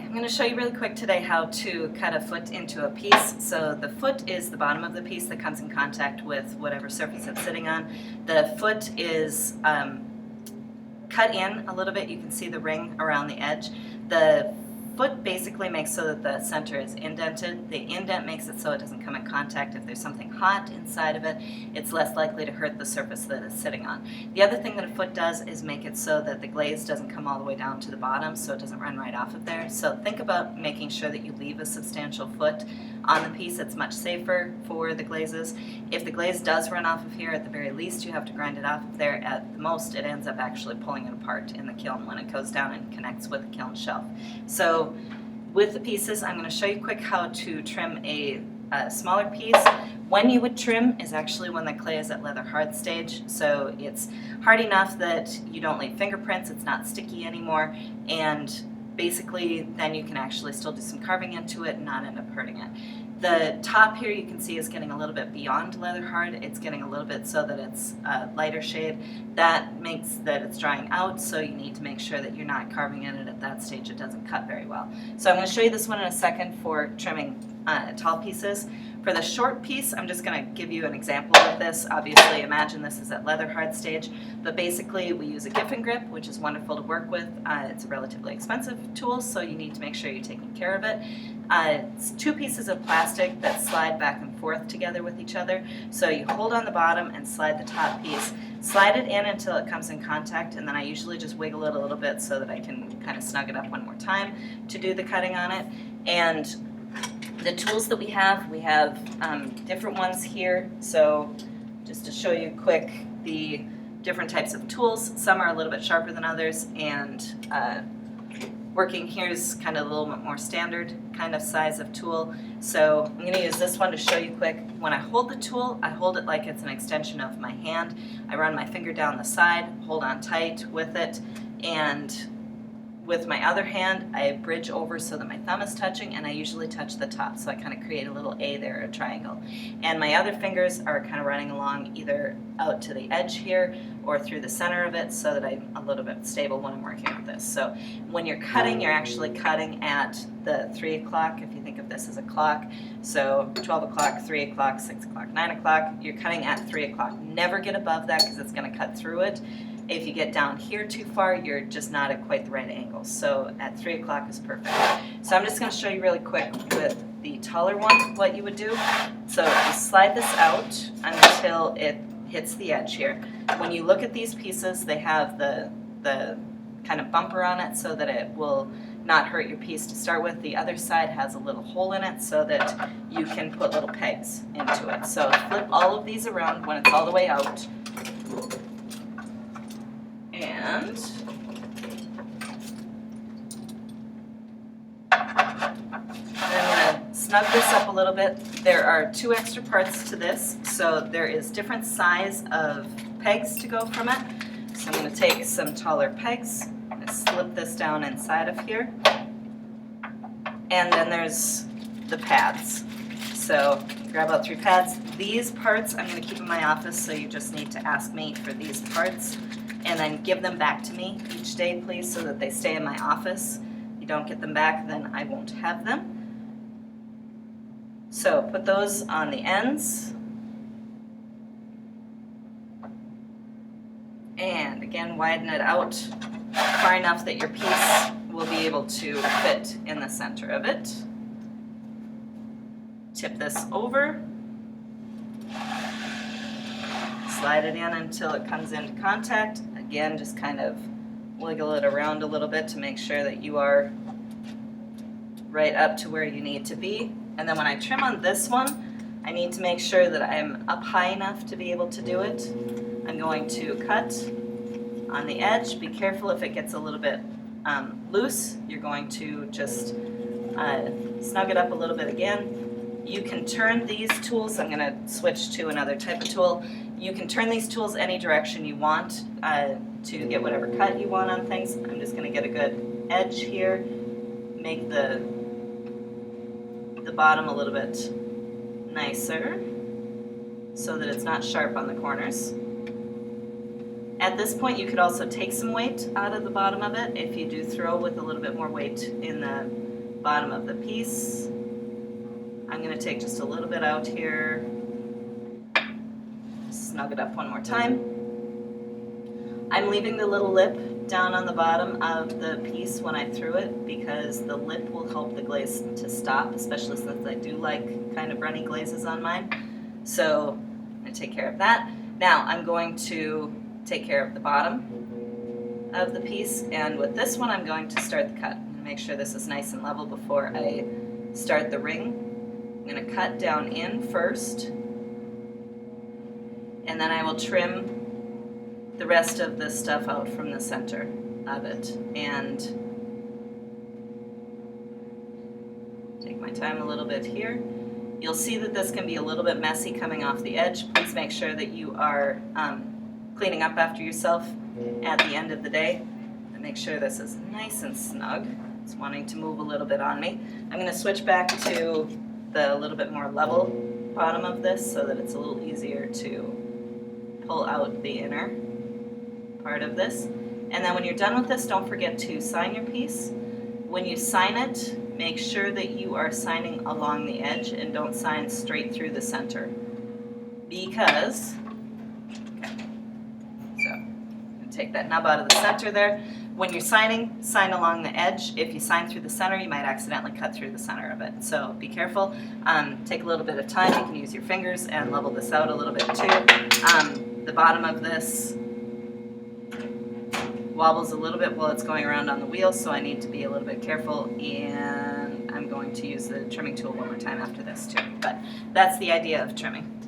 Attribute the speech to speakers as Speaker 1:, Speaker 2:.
Speaker 1: I'm going to show you really quick today how to cut a foot into a piece. So the foot is the bottom of the piece that comes in contact with whatever surface it's sitting on. The foot is cut in a little bit. You can see the ring around the edge. The foot basically makes so that the center is indented. The indent makes it so it doesn't come in contact. If there's something hot inside of it, it's less likely to hurt the surface that it's sitting on. The other thing that a foot does is make it so that the glaze doesn't come all the way down to the bottom, so it doesn't run right off of there. So think about making sure that you leave a substantial foot on the piece. It's much safer for the glazes. If the glaze does run off of here, at the very least you have to grind it off of there. At the most, it ends up actually pulling it apart in the kiln when it goes down and connects with the kiln shelf. So with the pieces, I'm going to show you quick how to trim a smaller piece. When you would trim is actually when the clay is at leather hard stage, so it's hard enough that you don't leave fingerprints, it's not sticky anymore, and basically then you can actually still do some carving into it and not end up hurting it. The top here you can see is getting a little bit beyond leather hard. It's getting a little bit so that it's a lighter shade. That makes that it's drying out, so you need to make sure that you're not carving in it at that stage. It doesn't cut very well. So I'm going to show you this one in a second for trimming tall pieces. For the short piece, I'm just going to give you an example of this. Obviously, imagine this is at leather hard stage, but basically we use a Giffen grip, which is wonderful to work with. It's a relatively expensive tool, so you need to make sure you're taking care of it. It's two pieces of plastic that slide back and forth together with each other. So you hold on the bottom and slide the top piece. Slide it in until it comes in contact, and then I usually just wiggle it a little bit so that I can kind of snug it up one more time to do the cutting on it. And the tools that we have different ones here. So just to show you quick the different types of tools, some are a little bit sharper than others, and working here is kind of a little bit more standard kind of size of tool. So I'm going to use this one to show you quick. When I hold the tool, I hold it like it's an extension of my hand. I run my finger down the side, hold on tight with it, and with my other hand, I bridge over so that my thumb is touching, and I usually touch the top, so I kind of create a little A there, a triangle. And my other fingers are kind of running along either out to the edge here or through the center of it so that I'm a little bit stable when I'm working with this. So when you're cutting, you're actually cutting at the 3 o'clock, if you think of this as a clock. So 12 o'clock, 3 o'clock, 6 o'clock, 9 o'clock, you're cutting at 3 o'clock. Never get above that because it's going to cut through it. If you get down here too far, you're just not at quite the right angle. So at 3 o'clock is perfect. So I'm just going to show you really quick with the taller one what you would do. So you slide this out until it hits the edge here. When you look at these pieces, they have the kind of bumper on it so that it will not hurt your piece to start with. The other side has a little hole in it so that you can put little pegs into it. So flip all of these around when it's all the way out. And I'm going to snug this up a little bit. There are 2 extra parts to this, so there is different size of pegs to go from it. So I'm going to take some taller pegs, I'm going to slip this down inside of here, and then there's the pads. So grab out 3 pads. These parts I'm going to keep in my office, so you just need to ask me for these parts. And then give them back to me each day, please, so that they stay in my office. If you don't get them back, then I won't have them. So put those on the ends. And again, widen it out far enough that your piece will be able to fit in the center of it. Tip this over. Slide it in until it comes into contact. Again, just kind of wiggle it around a little bit to make sure that you are right up to where you need to be. And then when I trim on this one, I need to make sure that I'm up high enough to be able to do it. I'm going to cut on the edge. Be careful if it gets a little bit loose. You're going to just snug it up a little bit again. You can turn these tools. I'm going to switch to another type of tool. You can turn these tools any direction you want to get whatever cut you want on things. I'm just going to get a good edge here, make the bottom a little bit nicer so that it's not sharp on the corners. At this point, you could also take some weight out of the bottom of it if you do throw with a little bit more weight in the bottom of the piece. I'm going to take just a little bit out here, snug it up one more time. I'm leaving the little lip down on the bottom of the piece when I threw it because the lip will help the glaze to stop, especially since I do like kind of runny glazes on mine. So I'm going to take care of that. Now I'm going to take care of the bottom of the piece, and with this one I'm going to start the cut. I'm going to make sure this is nice and level before I start the ring. I'm going to cut down in first, and then I will trim the rest of the stuff out from the center of it, and take my time a little bit here. You'll see that this can be a little bit messy coming off the edge. Please make sure that you are cleaning up after yourself at the end of the day, and make sure this is nice and snug. It's wanting to move a little bit on me. I'm going to switch back to the little bit more level bottom of this so that it's a little easier to pull out the inner part of this. And then when you're done with this, don't forget to sign your piece. When you sign it, make sure that you are signing along the edge and don't sign straight through the center, because, okay, so I'm going to take that nub out of the center there. When you're signing, sign along the edge. If you sign through the center, you might accidentally cut through the center of it. So be careful. Take a little bit of time. You can use your fingers and level this out a little bit too. The bottom of this wobbles a little bit while it's going around on the wheel, so I need to be a little bit careful, and I'm going to use the trimming tool one more time after this too. But that's the idea of trimming.